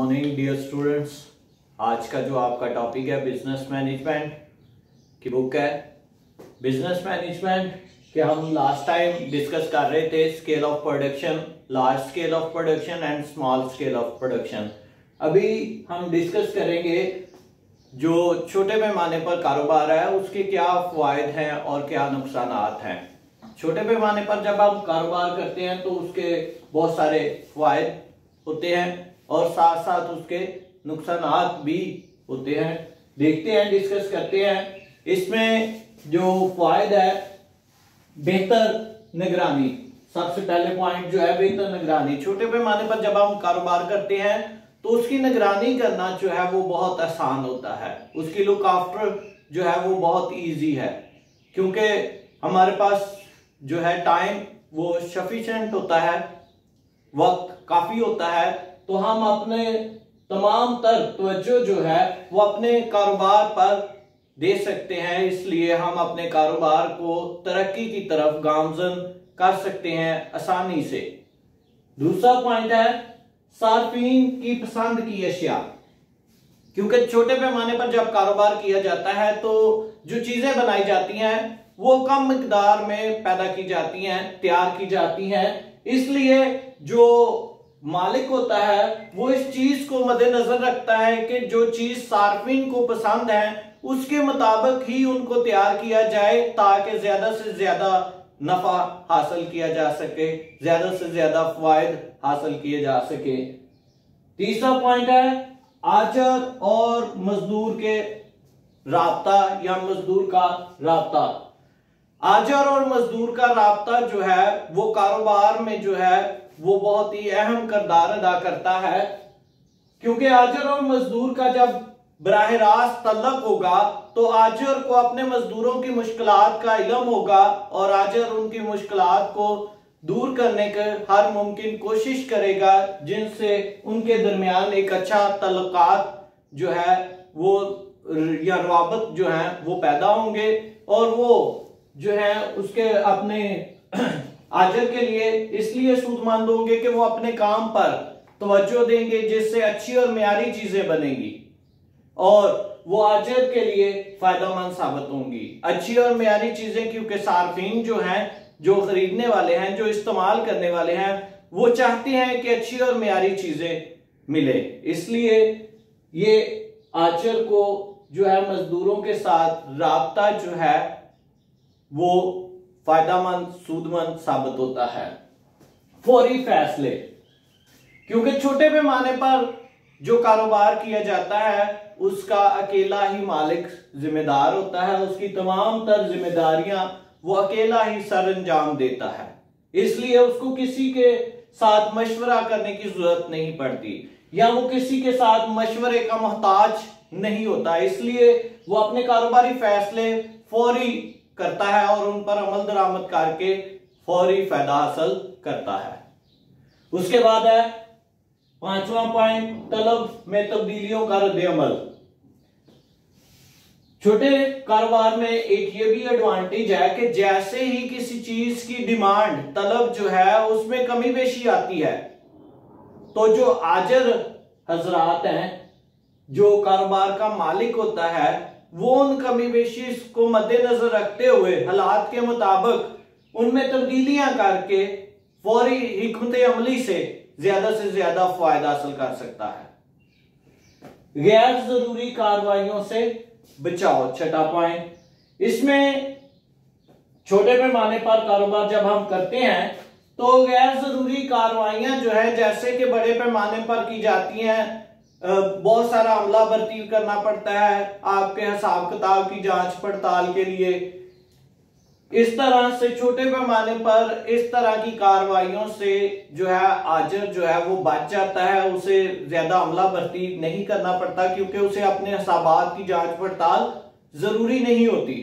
Morning dear students. आज का जो आपका टॉपिक है बिजनेस मैनेजमेंट की बुक है। बिजनेस मैनेजमेंट के हम लास्ट टाइम डिस्कस कर रहे थे scale of production, large scale of production and small scale of production. अभी हम डिस्कस करेंगे जो छोटे पैमाने पर कारोबार है उसके क्या फायदे हैं और क्या नुकसानात हैं। छोटे पैमाने पर जब हम कारोबार करते हैं तो उसके बहुत सारे फायदे होते हैं और साथ साथ उसके नुकसानात भी होते हैं। देखते हैं, डिस्कस करते हैं। इसमें जो फायदा है बेहतर निगरानी, सबसे पहले पॉइंट जो है बेहतर निगरानी। छोटे पैमाने पर जब हम कारोबार करते हैं तो उसकी निगरानी करना जो है वो बहुत आसान होता है। उसकी लुक आफ्टर जो है वो बहुत इजी है, क्योंकि हमारे पास जो है टाइम वो सफिशिएंट होता है, वक्त काफी होता है, तो हम अपने तमाम तर तवज्जो जो है वो अपने कारोबार पर दे सकते हैं। इसलिए हम अपने कारोबार को तरक्की की तरफ गामजन कर सकते हैं आसानी से। दूसरा पॉइंट है सार्फिन की पसंद की अशिया, क्योंकि छोटे पैमाने पर जब कारोबार किया जाता है तो जो चीजें बनाई जाती हैं वो कम मिकदार में पैदा की जाती हैं, तैयार की जाती हैं। इसलिए जो मालिक होता है वो इस चीज को मद्देनजर रखता है कि जो चीज सार्फिन को पसंद है उसके मुताबिक ही उनको तैयार किया जाए, ताकि ज्यादा से ज्यादा नफा हासिल किया जा सके, ज्यादा से ज्यादा फायदे हासिल किए जा सके। तीसरा पॉइंट है आजर और मजदूर के राब्ता या मजदूर का राब्ता। आजर और मजदूर का राब्ता जो है वो कारोबार में जो है वो बहुत ही अहम किरदार अदा करता है, क्योंकि आजर और मजदूर का जब बराह रास्त तल्लुक होगा तो आजर को अपने मजदूरों की मुश्किलात का इल्म होगा और आजर उनकी मुश्किलात को दूर करने की हर मुमकिन कोशिश करेगा, जिनसे उनके दरमियान एक अच्छा तल्लुकात जो है वो या रवाबत जो है वो पैदा होंगे और वो जो है उसके अपने आजर के लिए इसलिए सूदमंद होंगे कि वो अपने काम पर तवज्जो देंगे, जिससे अच्छी और मियारी चीजें बनेंगी और वो आजर के लिए फायदेमंद साबित होंगी। अच्छी और मियारी चीजें, क्योंकि सार्फिन जो हैं, जो खरीदने वाले हैं, जो इस्तेमाल करने वाले हैं, वो चाहते हैं कि अच्छी और मियारी चीजें मिले। इसलिए ये आजर को जो है मजदूरों के साथ राब्ता जो है वो फायदेमंद सूदमंद साबित होता है। फौरी फैसले, क्योंकि छोटे पैमाने पर जो कारोबार किया जाता है उसका अकेला ही मालिक जिम्मेदार होता है, उसकी तमाम तर जिम्मेदारियां वो अकेला ही सर अंजाम देता है। इसलिए उसको किसी के साथ मशवरा करने की जरूरत नहीं पड़ती या वो किसी के साथ मशवरे का मोहताज नहीं होता। इसलिए वो अपने कारोबारी फैसले फौरी करता है और उन पर अमल दरामद करके फौरी फायदा हासिल करता है। उसके बाद है पांचवा पॉइंट तलब में तब्दीलियों का रद्द-ए-अमल। छोटे कारोबार में एक ये भी एडवांटेज है कि जैसे ही किसी चीज की डिमांड तलब जो है उसमें कमी बेशी आती है तो जो आजर हजरात हैं, जो कारोबार का मालिक होता है, वो उन कमी बेशी को मद्देनजर रखते हुए हालात के मुताबिक उनमें तब्दीलियां करके फौरी हिकमत अमली से ज्यादा फायदा हासिल कर सकता है। गैर जरूरी कार्रवाइयों से बचाव, छठा पॉइंट। इसमें छोटे पैमाने पर कारोबार जब हम करते हैं तो गैर जरूरी कार्रवाइयां जो है जैसे कि बड़े पैमाने पर की जाती हैं, बहुत सारा अमला भर्ती करना पड़ता है आपके हिसाब किताब की जांच पड़ताल के लिए। इस तरह से छोटे पैमाने पर इस तरह की कार्रवाइयों से जो है आजर जो है वो बच जाता है, उसे ज्यादा अमला भर्ती नहीं करना पड़ता, क्योंकि उसे अपने हिसाबात की जांच पड़ताल जरूरी नहीं होती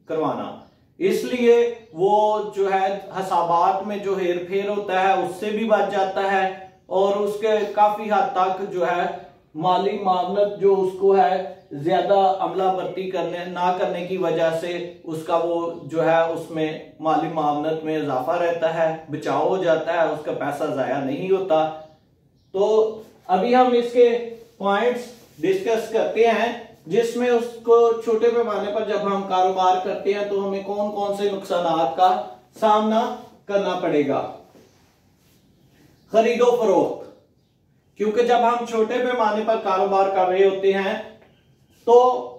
करवाना। इसलिए वो जो है हिसाबात में जो हेर फेर होता है उससे भी बच जाता है और उसके काफी हद तक जो है माली मामलत जो उसको है ज्यादा अमला भर्ती ना करने की वजह से उसका वो जो है उसमें माली मामलत में इजाफा रहता है, बचाव हो जाता है, उसका पैसा जाया नहीं होता। तो अभी हम इसके पॉइंट्स डिस्कस करते हैं, जिसमें उसको छोटे पैमाने पर जब हम कारोबार करते हैं तो हमें कौन कौन से नुकसानात का सामना करना पड़ेगा। खरीदो फरोख्त, क्योंकि जब हम छोटे पैमाने पर कारोबार कर रहे होते हैं तो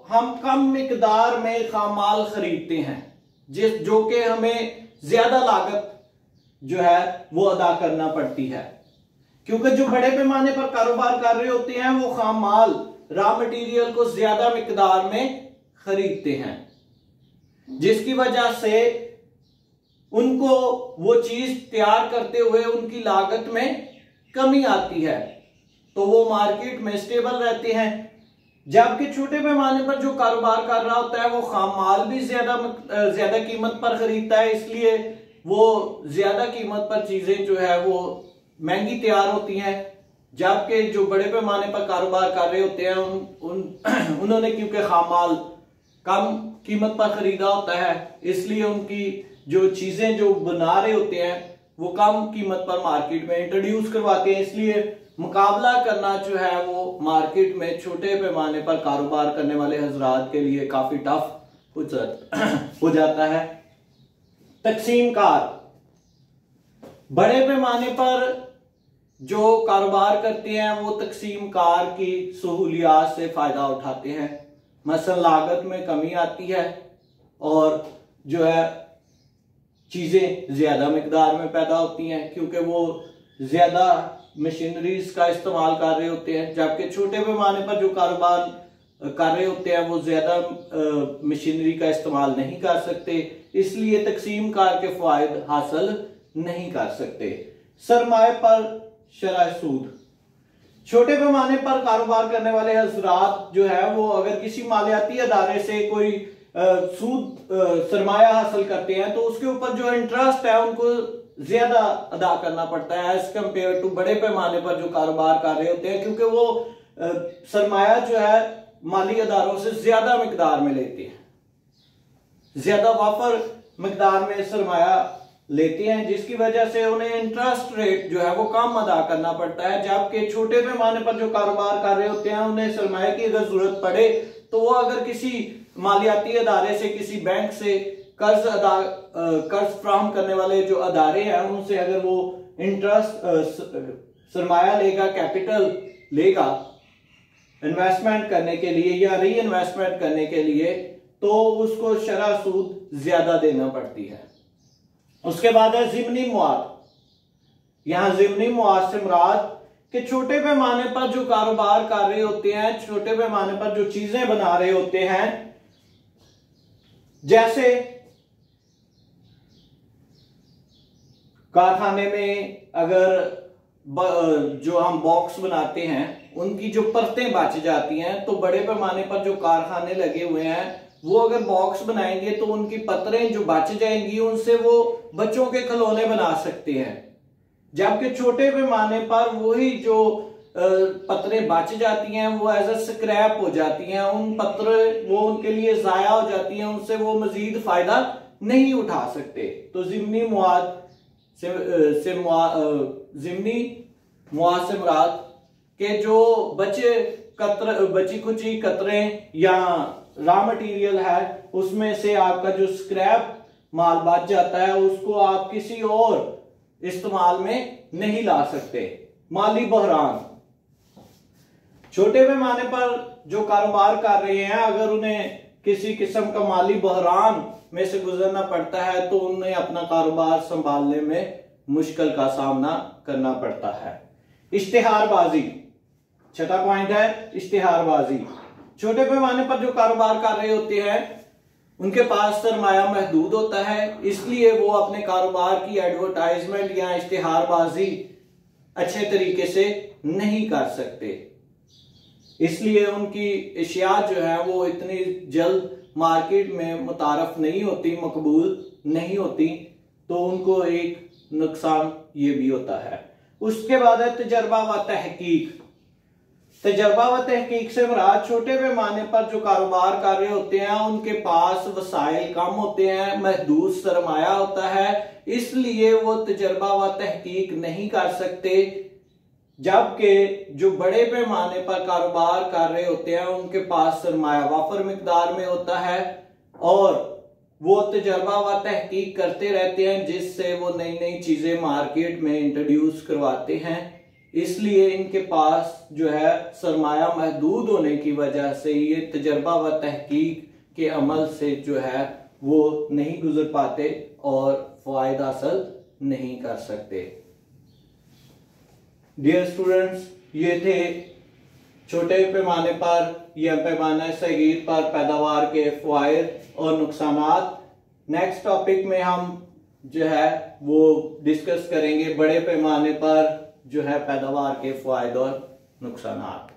हम कम मिकदार में खाम माल खरीदते हैं, जो कि हमें ज्यादा लागत जो है वो अदा करना पड़ती है। क्योंकि जो बड़े पैमाने पर कारोबार कर रहे होते हैं वो खाम माल रॉ मटेरियल को ज्यादा मिकदार में खरीदते हैं, जिसकी वजह से उनको वो चीज तैयार करते हुए उनकी लागत में कमी आती है, तो वो मार्केट में स्टेबल रहते हैं। जबकि छोटे पैमाने पर जो कारोबार कर रहा होता है वो खाम माल भी ज्यादा कीमत पर खरीदता है, इसलिए वो ज्यादा कीमत पर चीजें जो है वो महंगी तैयार होती हैं। जबकि जो बड़े पैमाने पर कारोबार कर रहे होते हैं उन्होंने क्योंकि खाम माल कम कीमत पर खरीदा होता है, इसलिए उनकी जो चीजें जो बना रहे होते हैं वो कम कीमत पर मार्केट में इंट्रोड्यूस करवाते हैं। इसलिए मुकाबला करना जो है वो मार्केट में छोटे पैमाने पर कारोबार करने वाले हजरात के लिए काफी टफ हो जाता है। तकसीम कार, बड़े पैमाने पर जो कारोबार करते हैं वो तकसीम कार की सहूलियात से फायदा उठाते हैं। मसलन लागत में कमी आती है और जो है चीजें ज्यादा मिकदार में पैदा होती हैं, क्योंकि वो ज्यादा मशीनरीज का इस्तेमाल कर रहे होते हैं। जबकि छोटे पैमाने पर जो कारोबार कर रहे होते हैं वो ज्यादा मशीनरी का इस्तेमाल नहीं कर सकते, इसलिए तकसीम कार के फायदे हासिल नहीं कर सकते। सरमाए पर शरह सूद, छोटे पैमाने पर कारोबार करने वाले हजरात जो है वो अगर किसी मालियाती अदारे से कोई सूद सरमाया हासिल करते हैं तो उसके ऊपर जो इंटरेस्ट है उनको ज्यादा अदा करना पड़ता है एज कंपेयर टू बड़े पैमाने पर जो कारोबार कर रहे होते हैं, क्योंकि वो सरमाया जो है माली अदारों से ज्यादा मिकदार में लेते हैं, ज्यादा वाफर मिकदार में सरमाया लेते हैं, जिसकी वजह से उन्हें इंटरेस्ट रेट जो है वो कम अदा करना पड़ता है। जबकि छोटे पैमाने पर जो कारोबार कर रहे होते हैं उन्हें सरमाए की अगर जरूरत पड़े तो वो अगर किसी मालियाती अदारे से, किसी बैंक से कर्ज फ्राहम करने वाले जो अदारे हैं उनसे अगर वो इंटरेस्ट सरमाया लेगा, कैपिटल लेगा इन्वेस्टमेंट करने के लिए या री इन्वेस्टमेंट करने के लिए, तो उसको शरह सूद ज्यादा देना पड़ती है। उसके बाद है जिमनी मुआद। यहां जिमनी मुआद से मुराद कि छोटे पैमाने पर जो कारोबार कर रहे होते हैं, छोटे पैमाने पर जो चीजें बना रहे होते हैं, जैसे कारखाने में अगर जो हम बॉक्स बनाते हैं उनकी जो परतें बच जाती हैं, तो बड़े पैमाने पर जो कारखाने लगे हुए हैं वो अगर बॉक्स बनाएंगे तो उनकी पत्रें जो बच जाएंगी उनसे वो बच्चों के खिलौने बना सकते हैं। जबकि छोटे पैमाने पर वही जो पत्रें बच जाती हैं वो एज अ स्क्रैप हो जाती हैं, उन पत्रे वो उनके लिए जाया हो जाती हैं, उनसे वो मजीद फायदा नहीं उठा सकते। तो जिमनी मुआद से मुराद के जो बची कुची कतरें या रॉ मटेरियल है उसमें से आपका जो स्क्रैप माल बच जाता है उसको आप किसी और इस्तेमाल में नहीं ला सकते। माली बहरान, छोटे पैमाने पर जो कारोबार कर रहे हैं अगर उन्हें किसी किस्म का माली बहरान में से गुजरना पड़ता है तो उन्हें अपना कारोबार संभालने में मुश्किल का सामना करना पड़ता है। इश्तिहारबाजी, छठा पॉइंट है इश्तिहारबाजी। छोटे पैमाने पर जो कारोबार कर रहे होते हैं उनके पास सरमाया महदूद होता है, इसलिए वो अपने कारोबार की एडवर्टाइजमेंट या इश्तिहारबाजी अच्छे तरीके से नहीं कर सकते, इसलिए उनकी अशिया जो है वो इतनी जल्द मार्केट में मुतारफ नहीं होती, मकबूल नहीं होती, तो उनको एक नुकसान ये भी होता है। उसके बाद है तजर्बा व तहकीक। तजर्बा व तहकीक से मुराद छोटे पैमाने पर जो कारोबार कर रहे होते हैं उनके पास वसाइल कम होते हैं, महदूद सरमाया होता है, इसलिए वो तजर्बा व तहकीक नहीं कर सकते, जबकि जो बड़े पैमाने पर कारोबार कर रहे होते हैं उनके पास सरमाया वाफर मिकदार में होता है और वो तजर्बा व तहकीक करते रहते हैं, जिससे वो नई नई चीजें मार्केट में इंट्रोड्यूस करवाते हैं। इसलिए इनके पास जो है सरमाया महदूद होने की वजह से ये तजर्बा व तहकीक के अमल से जो है वो नहीं गुजर पाते और फायदा हासिल नहीं कर सकते। डियर स्टूडेंट्स, ये थे छोटे पैमाने पर या पैमाना सगीर पर पैदावार के फायदे और नुकसानात। नेक्स्ट टॉपिक में हम जो है वो डिस्कस करेंगे बड़े पैमाने पर जो है पैदावार के फायदे और नुकसानात।